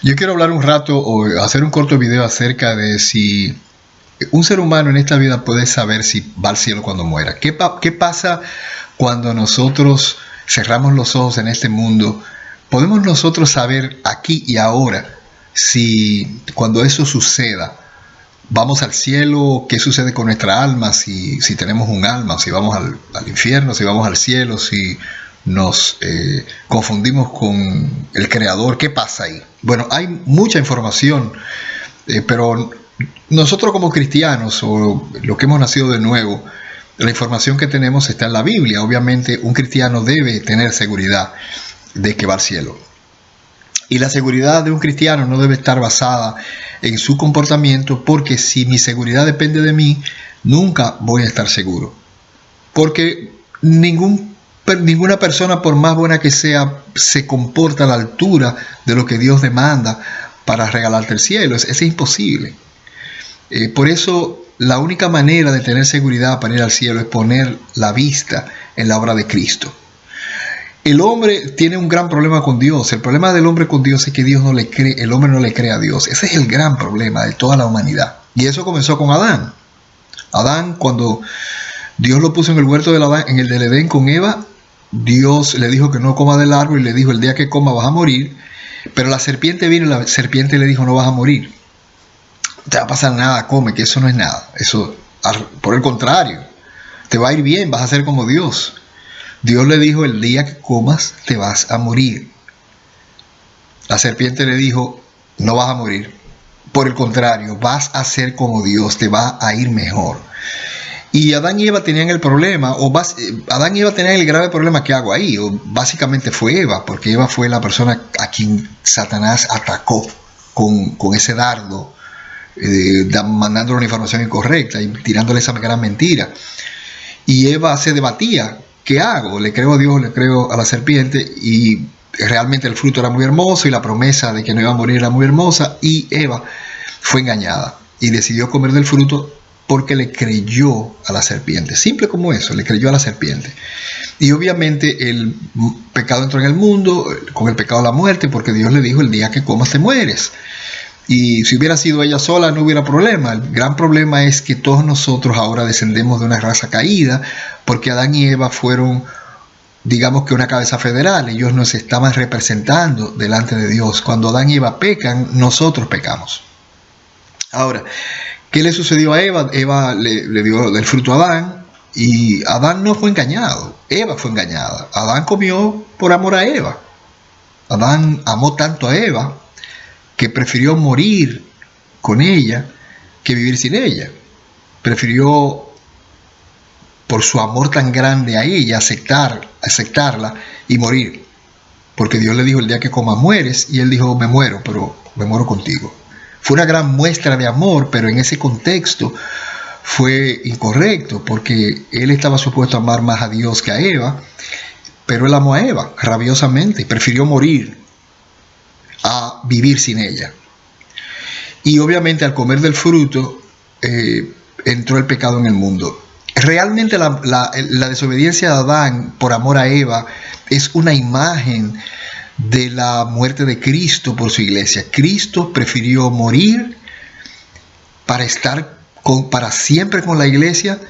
Yo quiero hablar un rato o hacer un corto video acerca de si un ser humano en esta vida puede saber si va al cielo cuando muera. ¿Qué pasa cuando nosotros cerramos los ojos en este mundo? ¿Podemos nosotros saber aquí y ahora si cuando eso suceda vamos al cielo? ¿Qué sucede con nuestra alma? Si tenemos un alma, si vamos al infierno, si vamos al cielo, si nos confundimos con el Creador. ¿Qué pasa ahí? Bueno, hay mucha información, pero nosotros como cristianos o los que hemos nacido de nuevo, la información que tenemos está en la Biblia. Obviamente un cristiano debe tener seguridad de que va al cielo. Y la seguridad de un cristiano no debe estar basada en su comportamiento, porque si mi seguridad depende de mí, nunca voy a estar seguro. Porque ninguna persona, por más buena que sea, se comporta a la altura de lo que Dios demanda para regalarte el cielo. Es imposible. Por eso, la única manera de tener seguridad para ir al cielo es poner la vista en la obra de Cristo. El hombre tiene un gran problema con Dios. El problema del hombre con Dios es que Dios no le cree, el hombre no le cree a Dios. Ese es el gran problema de toda la humanidad. Y eso comenzó con Adán. Adán, cuando Dios lo puso en el huerto en el del Edén con Eva, Dios le dijo que no coma del árbol y le dijo: el día que coma vas a morir. Pero la serpiente vino y la serpiente le dijo: no vas a morir. No te va a pasar nada, come, que eso no es nada. Eso, por el contrario, te va a ir bien, vas a ser como Dios. Dios le dijo: el día que comas te vas a morir. La serpiente le dijo: no vas a morir. Por el contrario, vas a ser como Dios, te va a ir mejor. Y Adán y Eva tenían el problema, Adán y Eva tenían el grave problema. ¿Qué hago ahí? Básicamente fue Eva, porque Eva fue la persona a quien Satanás atacó con ese dardo, mandándole una información incorrecta y tirándole esa gran mentira. Y Eva se debatía: ¿qué hago? ¿Le creo a Dios? ¿Le creo a la serpiente? Y realmente el fruto era muy hermoso y la promesa de que no iba a morir era muy hermosa, y Eva fue engañada y decidió comer del fruto porque le creyó a la serpiente. Simple como eso, le creyó a la serpiente. Y obviamente el pecado entró en el mundo, con el pecado la muerte, porque Dios le dijo: el día que comas te mueres. Y si hubiera sido ella sola no hubiera problema. El gran problema es que todos nosotros ahora descendemos de una raza caída, porque Adán y Eva fueron, digamos que una cabeza federal. Ellos nos estaban representando delante de Dios. Cuando Adán y Eva pecan, nosotros pecamos. Ahora, ¿qué le sucedió a Eva? Eva le dio del fruto a Adán, y Adán no fue engañado. Eva fue engañada. Adán comió por amor a Eva. Adán amó tanto a Eva que prefirió morir con ella que vivir sin ella. Prefirió, por su amor tan grande a ella, aceptarla y morir. Porque Dios le dijo: el día que comas mueres. Y él dijo: me muero, pero me muero contigo. Fue una gran muestra de amor, pero en ese contexto fue incorrecto, porque él estaba supuesto a amar más a Dios que a Eva, pero él amó a Eva rabiosamente y prefirió morir a vivir sin ella. Y obviamente al comer del fruto entró el pecado en el mundo. Realmente la desobediencia de Adán por amor a Eva es una imagen de la muerte de Cristo por su iglesia. Cristo prefirió morir para estar para siempre con la iglesia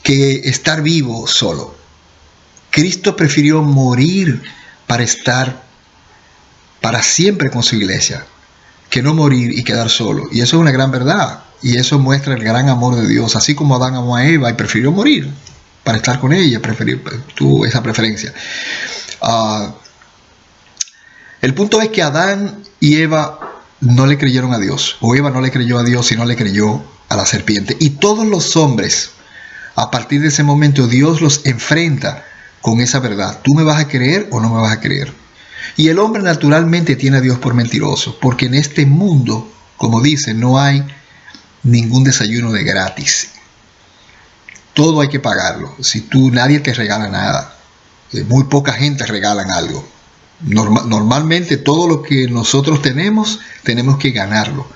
que estar vivo solo. Cristo prefirió morir para estar para siempre con su iglesia, que no morir y quedar solo. Y eso es una gran verdad, y eso muestra el gran amor de Dios. Así como Adán amó a Eva y prefirió morir para estar con ella, tuvo esa preferencia. El punto es que Adán y Eva no le creyeron a Dios, o Eva no le creyó a Dios y no le creyó a la serpiente. Y todos los hombres, a partir de ese momento, Dios los enfrenta con esa verdad: ¿tú me vas a creer o no me vas a creer? Y el hombre naturalmente tiene a Dios por mentiroso, porque en este mundo, como dice, no hay ningún desayuno de gratis. Todo hay que pagarlo. Nadie te regala nada. Muy poca gente regalan algo. Normalmente todo lo que nosotros tenemos que ganarlo,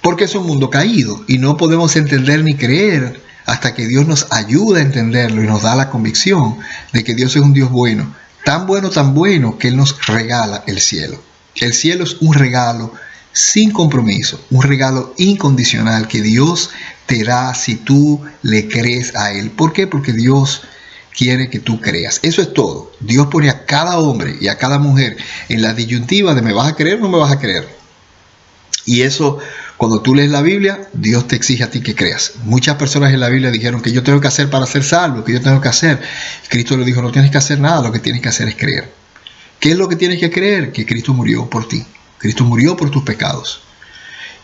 porque es un mundo caído y no podemos entender ni creer hasta que Dios nos ayuda a entenderlo y nos da la convicción de que Dios es un Dios bueno, tan bueno que Él nos regala el cielo. El cielo es un regalo sin compromiso, un regalo incondicional que Dios te da si tú le crees a Él. ¿Por qué? Porque Dios quiere que tú creas. Eso es todo. Dios pone a cada hombre y a cada mujer en la disyuntiva de ¿me vas a creer o no me vas a creer? Y eso, cuando tú lees la Biblia, Dios te exige a ti que creas. Muchas personas en la Biblia dijeron que yo tengo que hacer para ser salvo, que yo tengo que hacer. Cristo le dijo, no tienes que hacer nada, lo que tienes que hacer es creer. ¿Qué es lo que tienes que creer? Que Cristo murió por ti. Cristo murió por tus pecados.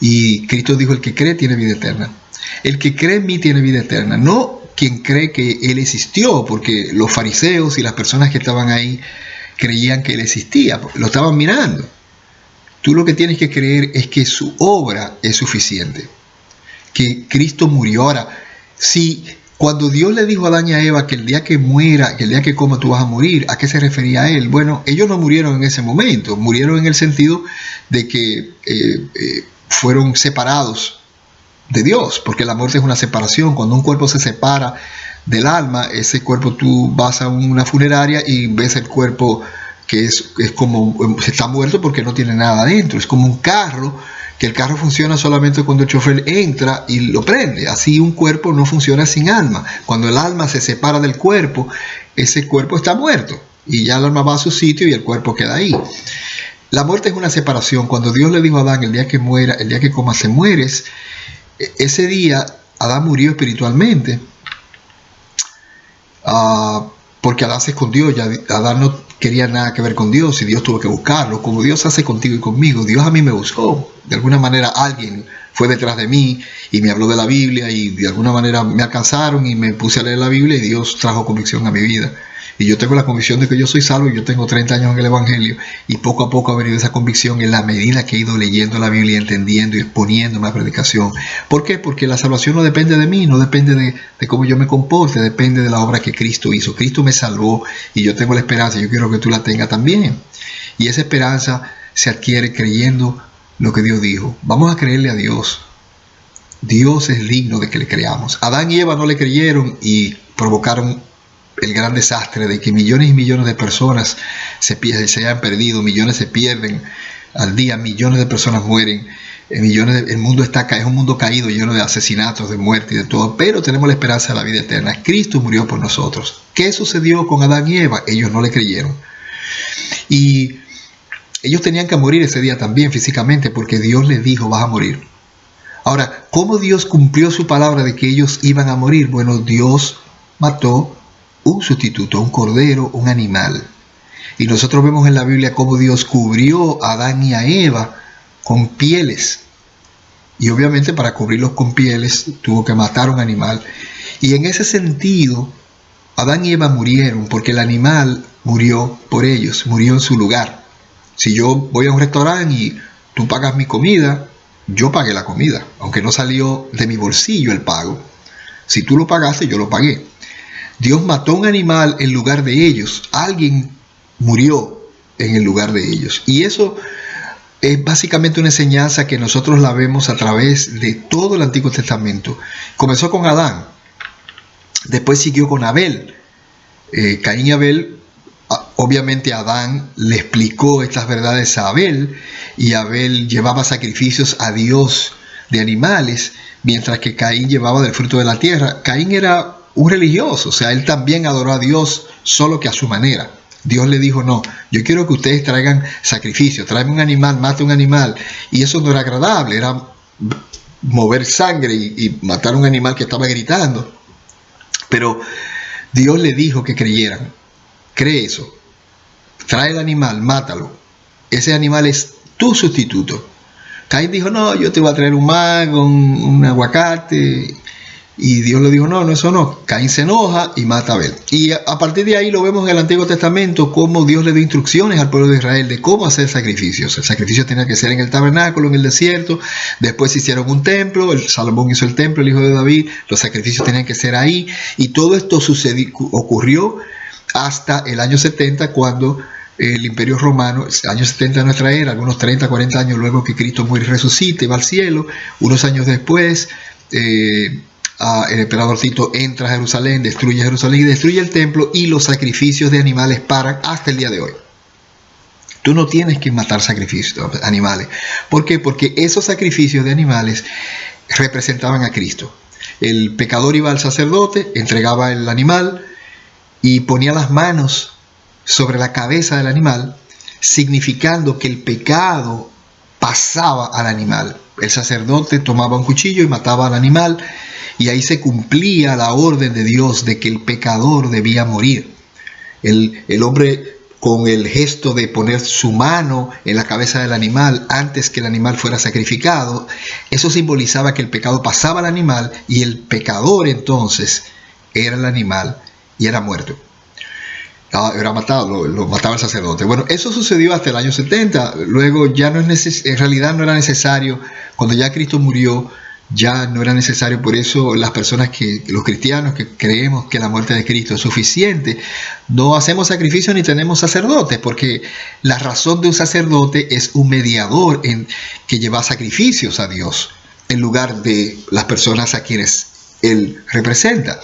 Y Cristo dijo, el que cree tiene vida eterna. El que cree en mí tiene vida eterna. No quien cree que Él existió, porque los fariseos y las personas que estaban ahí creían que Él existía, lo estaban mirando. Tú lo que tienes que creer es que su obra es suficiente, que Cristo murió. Ahora, si cuando Dios le dijo a Adán y a Eva que el día que muera, que el día que coma tú vas a morir, ¿a qué se refería a Él? Bueno, ellos no murieron en ese momento, murieron en el sentido de que fueron separados de Dios, porque la muerte es una separación. Cuando un cuerpo se separa del alma, ese cuerpo tú vas a una funeraria y ves el cuerpo que es como, está muerto porque no tiene nada adentro. Es como un carro, que el carro funciona solamente cuando el chofer entra y lo prende. Así un cuerpo no funciona sin alma. Cuando el alma se separa del cuerpo, ese cuerpo está muerto y ya el alma va a su sitio y el cuerpo queda ahí. La muerte es una separación. Cuando Dios le dijo a Adán, el día que muera, el día que comas se mueres, ese día Adán murió espiritualmente, porque Adán se escondió. Ya Adán no quería nada que ver con Dios y Dios tuvo que buscarlo, como Dios hace contigo y conmigo. Dios a mí me buscó. De alguna manera alguien fue detrás de mí y me habló de la Biblia y de alguna manera me alcanzaron y me puse a leer la Biblia y Dios trajo convicción a mi vida. Y yo tengo la convicción de que yo soy salvo y yo tengo 30 años en el Evangelio y poco a poco ha venido esa convicción en la medida que he ido leyendo la Biblia, entendiendo y exponiendo la predicación. ¿Por qué? Porque la salvación no depende de mí, no depende de cómo yo me comporte, depende de la obra que Cristo hizo. Cristo me salvó y yo tengo la esperanza, yo quiero que tú la tengas también. Y esa esperanza se adquiere creyendo lo que Dios dijo. Vamos a creerle a Dios. Dios es digno de que le creamos. Adán y Eva no le creyeron y provocaron el gran desastre de que millones y millones de personas se hayan perdido, millones se pierden al día, millones de personas mueren, el mundo es un mundo caído, lleno de asesinatos, de muerte y de todo, pero tenemos la esperanza de la vida eterna. Cristo murió por nosotros. ¿Qué sucedió con Adán y Eva? Ellos no le creyeron. Y ellos tenían que morir ese día también físicamente, porque Dios les dijo, vas a morir. Ahora, ¿cómo Dios cumplió su palabra de que ellos iban a morir? Bueno, Dios mató un sustituto, un cordero, un animal. Y nosotros vemos en la Biblia cómo Dios cubrió a Adán y a Eva con pieles. Y obviamente para cubrirlos con pieles tuvo que matar un animal. Y en ese sentido, Adán y Eva murieron porque el animal murió por ellos, murió en su lugar. Si yo voy a un restaurante y tú pagas mi comida, yo pagué la comida, aunque no salió de mi bolsillo el pago. Si tú lo pagaste, yo lo pagué. Dios mató un animal en lugar de ellos. Alguien murió en el lugar de ellos. Y eso es básicamente una enseñanza que nosotros la vemos a través de todo el Antiguo Testamento. Comenzó con Adán. Después siguió con Abel. Caín y Abel, obviamente Adán le explicó estas verdades a Abel. Y Abel llevaba sacrificios a Dios de animales, mientras que Caín llevaba del fruto de la tierra. Caín era un religioso, o sea, él también adoró a Dios, solo que a su manera. Dios le dijo, no, yo quiero que ustedes traigan sacrificio, tráeme un animal, mate un animal. Y eso no era agradable, era mover sangre y matar un animal que estaba gritando. Pero Dios le dijo que creyeran. Cree eso. Trae el animal, mátalo. Ese animal es tu sustituto. Caín dijo, no, yo te voy a traer un mango, un aguacate. Y Dios le dijo, no, eso no. Caín se enoja y mata a Abel. Y a partir de ahí lo vemos en el Antiguo Testamento, cómo Dios le dio instrucciones al pueblo de Israel de cómo hacer sacrificios. El sacrificio tenía que ser en el tabernáculo, en el desierto. Después hicieron un templo. Salomón hizo el templo, el hijo de David. Los sacrificios tenían que ser ahí. Y todo esto ocurrió hasta el año 70, cuando el Imperio Romano, el año 70 de nuestra era, algunos 30, 40 años luego que Cristo muere y resucita y va al cielo. Unos años después, el emperador Tito entra a Jerusalén y destruye el templo, y los sacrificios de animales paran hasta el día de hoy. Tú no tienes que matar sacrificios, animales. ¿Por qué? Porque esos sacrificios de animales representaban a Cristo. El pecador iba al sacerdote, entregaba el animal y ponía las manos sobre la cabeza del animal, significando que el pecado pasaba al animal. El sacerdote tomaba un cuchillo y mataba al animal, y ahí se cumplía la orden de Dios de que el pecador debía morir. El hombre, con el gesto de poner su mano en la cabeza del animal antes que el animal fuera sacrificado, eso simbolizaba que el pecado pasaba al animal y el pecador entonces era el animal y era muerto. Era matado, lo mataba el sacerdote. Bueno, eso sucedió hasta el año 70. Luego ya no es en realidad no era necesario. Cuando ya Cristo murió, ya no era necesario. Por eso los cristianos que creemos que la muerte de Cristo es suficiente, no hacemos sacrificios ni tenemos sacerdotes, porque la razón de un sacerdote es un mediador que lleva sacrificios a Dios en lugar de las personas a quienes Él representa.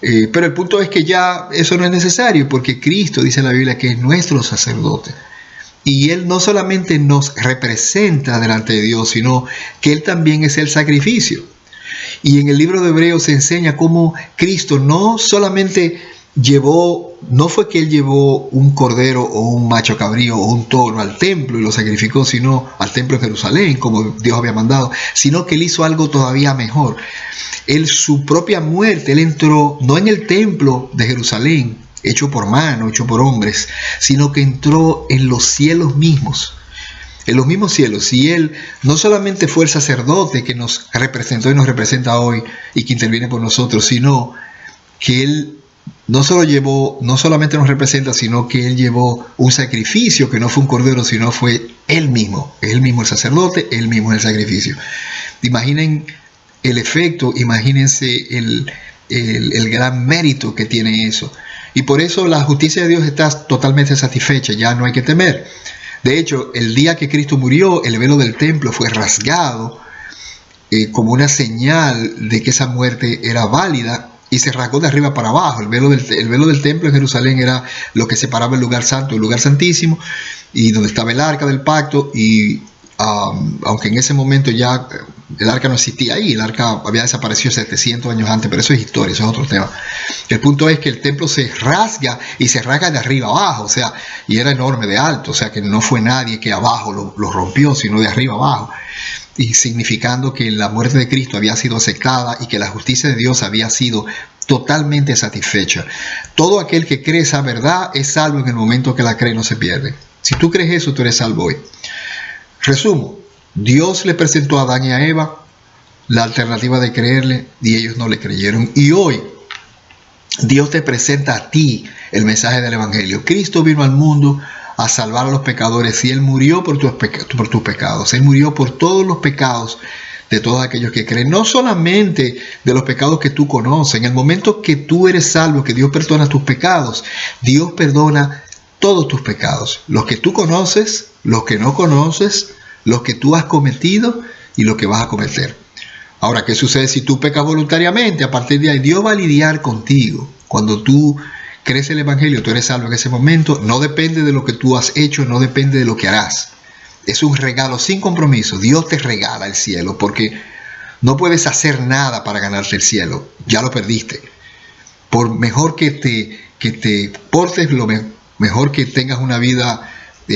Pero el punto es que ya eso no es necesario, porque Cristo, dice la Biblia, que es nuestro sacerdote. Y Él no solamente nos representa delante de Dios, sino que Él también es el sacrificio. Y en el libro de Hebreos se enseña cómo Cristo no solamente no fue que Él llevó un cordero o un macho cabrío o un toro al templo y lo sacrificó, sino al templo de Jerusalén, como Dios había mandado, sino que Él hizo algo todavía mejor. Su propia muerte, Él entró no en el templo de Jerusalén, hecho por mano, hecho por hombres, sino que entró en los cielos mismos, en los mismos cielos. Y Él no solamente fue el sacerdote que nos representó y nos representa hoy y que interviene por nosotros, sino que Él no solamente nos representa, sino que Él llevó un sacrificio que no fue un cordero, sino fue Él mismo el sacerdote, Él mismo el sacrificio. Imaginen el efecto, imagínense el gran mérito que tiene eso. Y por eso la justicia de Dios está totalmente satisfecha, ya no hay que temer. De hecho, el día que Cristo murió, el velo del templo fue rasgado como una señal de que esa muerte era válida, y se rasgó de arriba para abajo. El velo del templo en Jerusalén era lo que separaba el lugar santo del lugar santísimo, y donde estaba el arca del pacto. Y aunque en ese momento ya el arca no existía ahí, el arca había desaparecido 700 años antes, pero eso es historia, eso es otro tema. El punto es que el templo se rasga, y se rasga de arriba abajo, y era enorme de alto, que no fue nadie que abajo lo rompió, sino de arriba abajo, y significando que la muerte de Cristo había sido aceptada y que la justicia de Dios había sido totalmente satisfecha. Todo aquel que cree esa verdad es salvo en el momento que la cree, no se pierde. Si tú crees eso, tú eres salvo hoy. Resumo, Dios le presentó a Adán y a Eva la alternativa de creerle, y ellos no le creyeron. Y hoy Dios te presenta a ti el mensaje del Evangelio. Cristo vino al mundo a salvar a los pecadores, y Él murió por tus pecados. Él murió por todos los pecados de todos aquellos que creen, no solamente de los pecados que tú conoces. En el momento que tú eres salvo, que Dios perdona tus pecados, Dios perdona todos tus pecados, los que tú conoces, los que no conoces, los que tú has cometido y los que vas a cometer. Ahora, ¿qué sucede si tú pecas voluntariamente? A partir de ahí, Dios va a lidiar contigo. Cuando tú crees el Evangelio, tú eres salvo en ese momento. No depende de lo que tú has hecho, no depende de lo que harás. Es un regalo sin compromiso. Dios te regala el cielo, porque no puedes hacer nada para ganarte el cielo. Ya lo perdiste. Por mejor que te portes, mejor que tengas una vida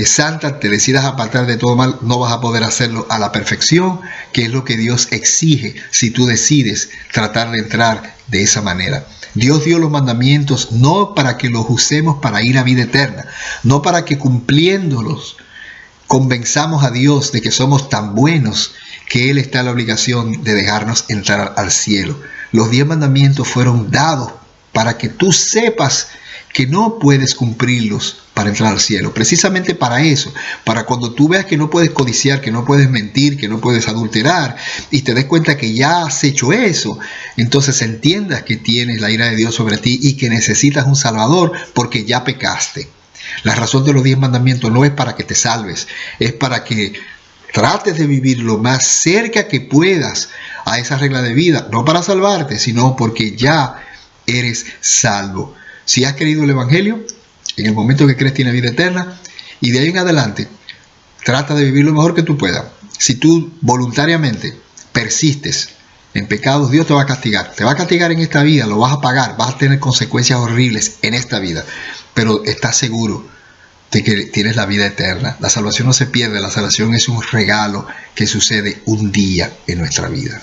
santa, te decidas apartar de todo mal, no vas a poder hacerlo a la perfección, que es lo que Dios exige si tú decides tratar de entrar de esa manera. Dios dio los mandamientos no para que los usemos para ir a vida eterna, no para que cumpliéndolos convenzamos a Dios de que somos tan buenos que Él está en la obligación de dejarnos entrar al cielo. Los 10 mandamientos fueron dados para que tú sepas que no puedes cumplirlos para entrar al cielo. Precisamente para eso, para cuando tú veas que no puedes codiciar, que no puedes mentir, que no puedes adulterar, y te des cuenta que ya has hecho eso, entonces entiendas que tienes la ira de Dios sobre ti y que necesitas un Salvador porque ya pecaste. La razón de los 10 mandamientos no es para que te salves, es para que trates de vivir lo más cerca que puedas a esa regla de vida, no para salvarte, sino porque ya eres salvo. Si has creído el Evangelio, en el momento que crees tienes vida eterna, Y de ahí en adelante, trata de vivir lo mejor que tú puedas. Si tú voluntariamente persistes en pecados, Dios te va a castigar. Te va a castigar en esta vida, lo vas a pagar, vas a tener consecuencias horribles en esta vida. Pero estás seguro de que tienes la vida eterna. La salvación no se pierde, la salvación es un regalo que sucede un día en nuestra vida.